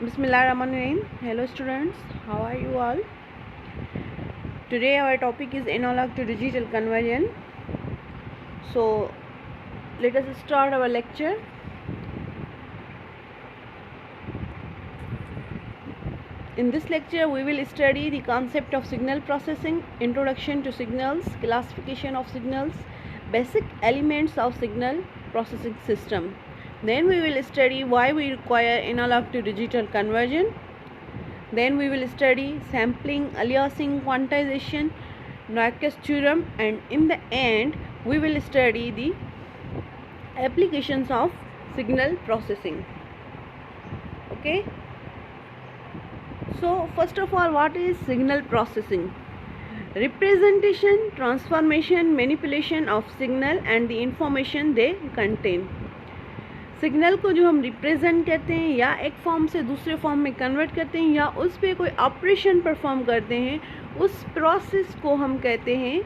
Bismillahirrahmanirrahim. Hello students, how are you all? Today our topic is analog to digital conversion. So let us start our lecture. In this lecture we will study the concept of signal processing, introduction to signals, classification of signals, basic elements of signal processing system. Then we will study why we require analog to digital conversion. Then we will study sampling, aliasing, quantization, Nyquist theorem, and in the end we will study the applications of signal processing. Okay. So first of all, what is signal processing? Representation, transformation, manipulation of signal and the information they contain. Signal को जो हम represent करते हैं या एक form से दूसरे form में कन्वर्ट करते हैं या उस पर कोई ऑपरेशन परफॉर्म करते हैं, उस प्रोसेस को हम कहते हैं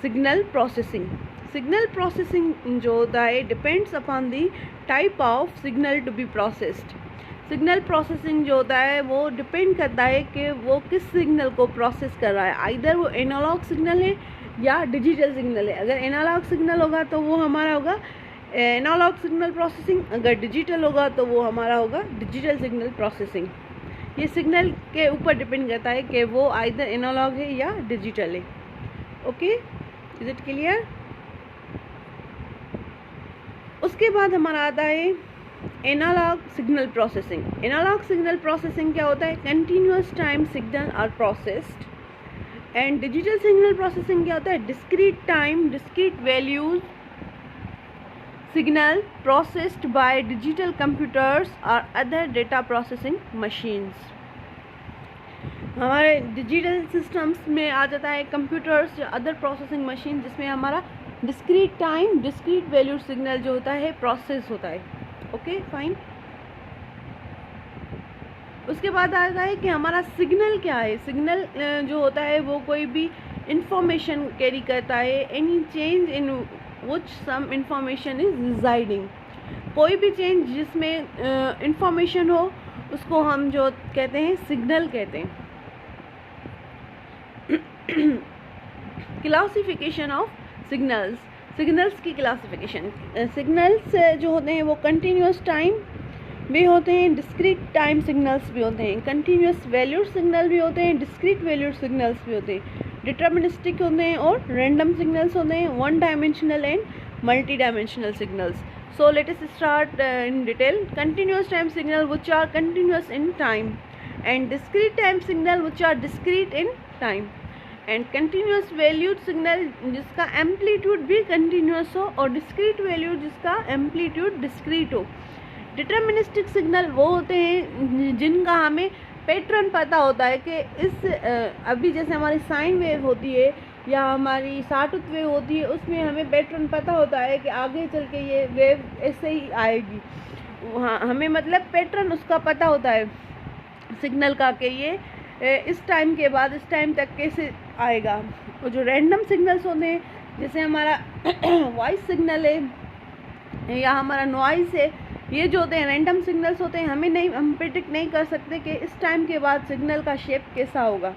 सिग्नल प्रोसेसिंग. सिग्नल प्रोसेसिंग जो होता है depends upon the type of signal to be processed. Signal processing जो होता है वो डिपेंड करता है कि वो किस सिग्नल को प्रोसेस कर रहा है. आइदर वो एनालॉग सिग्नल है या डिजिटल सिग्नल है. अगर एनालॉग सिग्नल होगा तो वो हमारा होगा एनालॉग सिग्नल प्रोसेसिंग, अगर डिजिटल होगा तो वो हमारा होगा डिजिटल सिग्नल प्रोसेसिंग. ये सिग्नल के ऊपर डिपेंड करता है कि वो आइदर एनालॉग है या डिजिटल है. Okay, is it clear? उसके बाद हमारा आता है analogue signal processing. Analogue signal processing क्या होता है? Continuous time signal are processed. And digital signal processing क्या होता है? Discrete time, discrete values signal processed by digital computers or other data processing machines. हमारे डिजिटल सिस्टम्स में आ जाता है कंप्यूटर्स या अदर प्रोसेसिंग मशीन, जिसमें हमारा discrete time, discrete value signal जो होता है प्रोसेस होता है. Okay, fine. उसके बाद आता है कि हमारा सिग्नल क्या है. सिग्नल जो होता है वो कोई भी इंफॉर्मेशन कैरी करता है. Any change in which some information is residing. कोई भी चेंज जिसमें इंफॉर्मेशन हो उसको हम जो कहते हैं सिग्नल कहते हैं. Classification of signals. सिग्नल्स की क्लासिफिकेशन. सिग्नल्स जो होते हैं वो कंटिन्यूस टाइम भी होते हैं, डिस्क्रीट टाइम सिग्नल्स भी होते हैं, कंटिन्यूस वैल्यूड सिग्नल भी होते हैं, डिस्क्रीट वैल्यूड सिग्नल्स भी होते हैं, डिटर्मिनिस्टिक होते हैं और रैंडम सिग्नल्स होते हैं, one dimensional and multi dimensional signals. So let us start in detail. Continuous time signal which are continuous in time, and discrete time signal which are discrete in time, and continuous valued signal जिसका amplitude भी continuous हो और discrete valued जिसका amplitude discrete हो. Deterministic signal वो होते हैं जिनका हमें पैटर्न पता होता है कि इस अभी जैसे हमारी साइन वेव होती है या हमारी साटूथ वेव होती है, उसमें हमें पैटर्न पता होता है कि आगे चल के ये वेव ऐसे ही आएगी. हाँ, हमें मतलब पैटर्न उसका पता होता है सिग्नल का कि ये इस टाइम के बाद इस टाइम तक कैसे आएगा. और जो रैंडम सिग्नल्स होते हैं जैसे हमारा वॉइस सिग्नल है या हमारा नॉइस है, ये जो होते हैं रैंडम सिग्नल्स होते हैं. हम प्रेडिक्ट नहीं कर सकते कि इस टाइम के बाद सिग्नल का शेप कैसा होगा.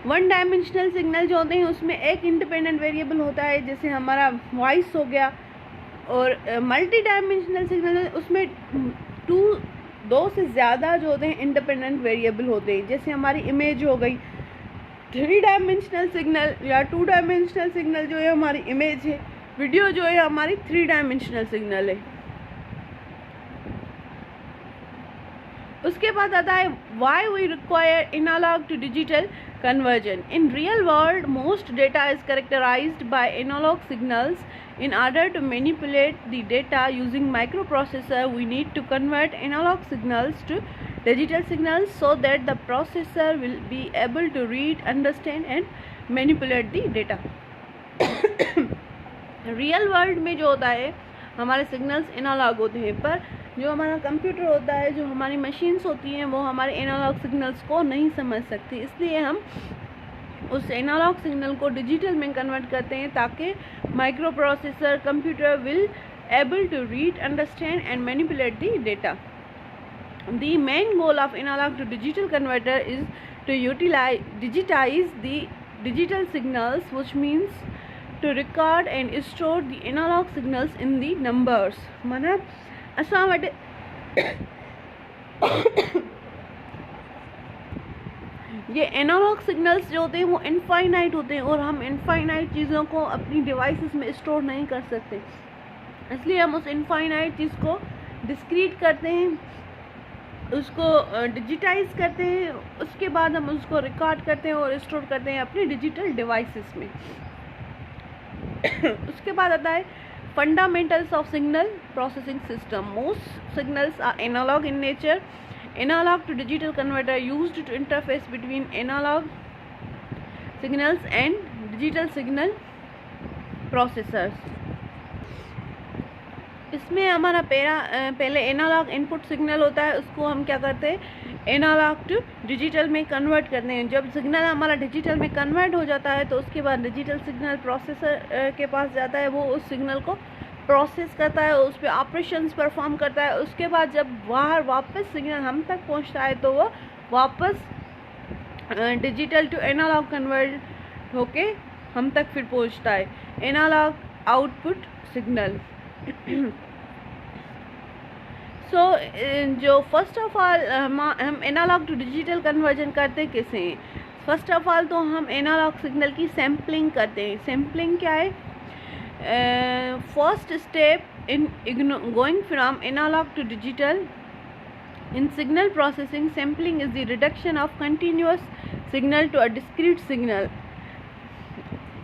वन डायमेंशनल सिग्नल जो होते हैं उसमें एक इंडिपेंडेंट वेरिएबल होता है जैसे हमारा वॉइस हो गया, और मल्टी डायमेंशनल सिग्नल उसमें दो से ज़्यादा जो होते हैं इंडिपेंडेंट वेरिएबल होते हैं. जैसे हमारी इमेज हो गई, थ्री डायमेंशनल सिग्नल या टू डायमेंशनल सिग्नल जो है हमारी इमेज है, वीडियो जो है हमारी थ्री डायमेंशनल सिग्नल है. उसके बाद आता है why we require analog to digital conversion. In real world, most data is characterized by analog signals. In order to manipulate the data using microprocessor, we need to convert analog signals to digital signals so that the processor will be able to read, understand and manipulate the data. Real world में जो होता है हमारे signals analogue होते हैं, पर जो हमारा कंप्यूटर होता है, जो हमारी मशीन्स होती हैं, वो हमारे एनालॉग सिग्नल्स को नहीं समझ सकती. इसलिए हम उस एनालॉग सिग्नल को डिजिटल में कन्वर्ट करते हैं ताकि microprocessor computer will able to read, understand and manipulate the data. The main goal of analog to digital converter is to digitize the digital signals, which means to record and store the analog signals in the numbers. मतलब असां वटि ये analogue signals जो होते हैं वो infinite होते हैं और हम इनफाइनाइट चीज़ों को अपनी डिवाइसेस में स्टोर नहीं कर सकते, इसलिए हम उस इनफाइनाइट चीज़ को डिस्क्रीट करते हैं, उसको डिजिटाइज करते हैं, उसके बाद हम उसको रिकॉर्ड करते हैं और स्टोर करते हैं अपनी डिजिटल डिवाइसेस में। उसके बाद आता है fundamentals of signal processing system. Most signals are analogue in nature. Analog to digital converter used to interface between analog signals and digital signal processors। इसमें हमारा पहले एनालॉग इनपुट सिग्नल होता है, उसको हम क्या करते हैं एनालॉग टू डिजिटल में कन्वर्ट करते हैं। जब सिग्नल हमारा डिजिटल में कन्वर्ट हो जाता है तो उसके बाद डिजिटल सिग्नल प्रोसेसर के पास जाता है, वो उस सिग्नल को प्रोसेस करता है, उस पर ऑपरेशंस परफॉर्म करता है। उसके बाद जब बाहर वापस सिग्नल हम तक पहुंचता है तो वो वापस डिजिटल टू एनालॉग कन्वर्ट होके हम तक फिर पहुंचता है, एनालॉग आउटपुट सिग्नल। सो जो फर्स्ट ऑफ ऑल हम एनालॉग टू डिजिटल कन्वर्जन करते कैसे हैं? फर्स्ट ऑफ ऑल तो हम एनालॉग सिग्नल की सैम्पलिंग करते हैं। सैम्पलिंग क्या है? First step in going from analog to digital in signal processing, sampling is the reduction of continuous signal to a discrete signal।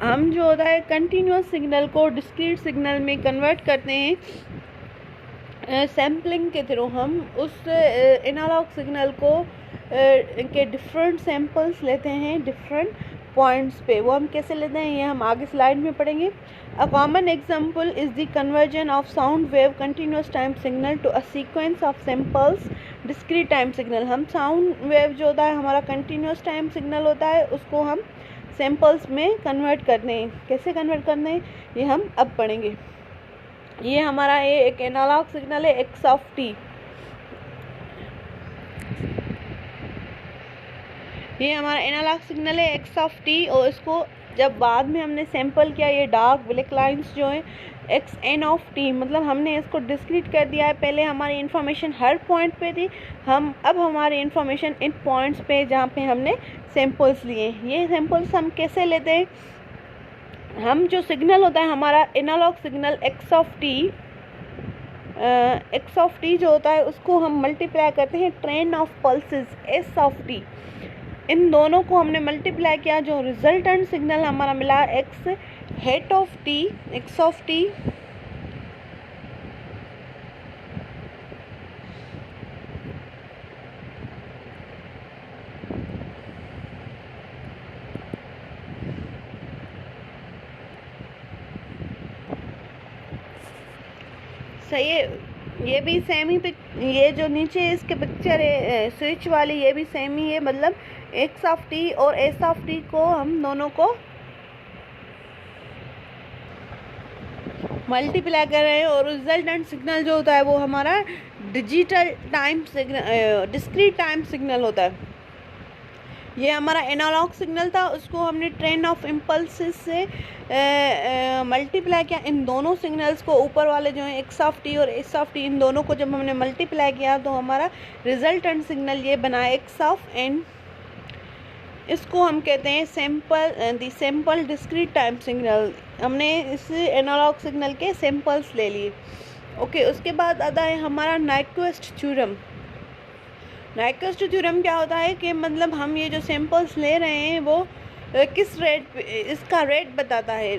हम जो होता है continuous signal को discrete signal में convert करते हैं सैम्पलिंग के थ्रू। हम उस एनालॉग सिग्नल को के डिफरेंट सैम्पल्स लेते हैं डिफरेंट पॉइंट्स पे। वो हम कैसे लेते हैं ये हम आगे स्लाइड में पढ़ेंगे। A common example is the conversion of sound wave continuous time signal to a sequence of samples discrete time signal. हम साउंड वेव जो होता है हमारा कंटिन्यूस टाइम सिग्नल होता है, उसको हम सैम्पल्स में कन्वर्ट करते हैं। कैसे कन्वर्ट करते हैं ये हम अब पढ़ेंगे। ये हमारा ये एक एनालॉग सिग्नल है एक्स ऑफ टी। ये हमारा एनालॉग सिग्नल है एक्स ऑफ टी और इसको जब बाद में हमने सैंपल किया, ये डार्क ब्लैक लाइंस जो है एक्स एन ऑफ टी, मतलब हमने इसको डिस्क्रीट कर दिया है। पहले हमारी इन्फॉर्मेशन हर पॉइंट पे थी, अब हमारी इन्फॉर्मेशन इन पॉइंट्स पे जहाँ पे हमने सैंपल्स लिए। ये सैंपल्स हम कैसे लेते हैं? हम जो सिग्नल होता है हमारा analog signal x of t जो होता है उसको हम मल्टीप्लाई करते हैं train of pulses s of t. इन दोनों को हमने मल्टीप्लाई किया, जो रिजल्टेंट सिग्नल हमारा मिला x hate of T, x of T सही है। ये भी सेम ही ये जो नीचे इसके पिक्चर है स्विच वाली, ये भी सेम ही है। मतलब एक्स ऑफ टी और एस ऑफ टी को हम दोनों को मल्टीप्लाई कर रहे हैं और रिजल्टेंट सिग्नल जो होता है वो हमारा digital time signal discrete time signal होता है। ये हमारा एनालॉग सिग्नल था, उसको हमने ट्रेन ऑफ इम्पल्सेस से मल्टीप्लाई किया। इन दोनों सिग्नल्स को ऊपर वाले जो हैं एक्स ऑफ टी और एस ऑफ टी, इन दोनों को जब हमने मल्टीप्लाई किया तो हमारा रिजल्टेंट सिग्नल ये बना एक्स ऑफ एन। इसको हम कहते हैं सैंपल डिस्क्रीट टाइम सिग्नल। हमने इस एनालॉग सिग्नल के सैंपल्स ले लिए। ओके, उसके बाद आता है हमारा नाइक्वेस्ट थ्योरम। नाइक्वेस्ट थ्योरम क्या होता है कि मतलब हम ये जो सैंपल्स ले रहे हैं वो किस रेट पे, इसका रेट बताता है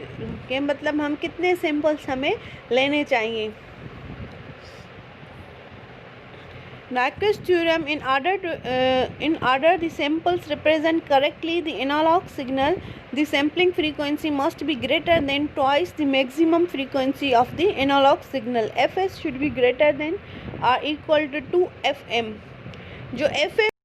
कि मतलब हम कितने सैंपल्स हमें लेने चाहिए। Nyquist theorem, in order the samples represent correctly the analog signal, the sampling frequency must be greater than twice the maximum frequency of the analog signal. Fs should be greater than or equal to 2 fm। जो fm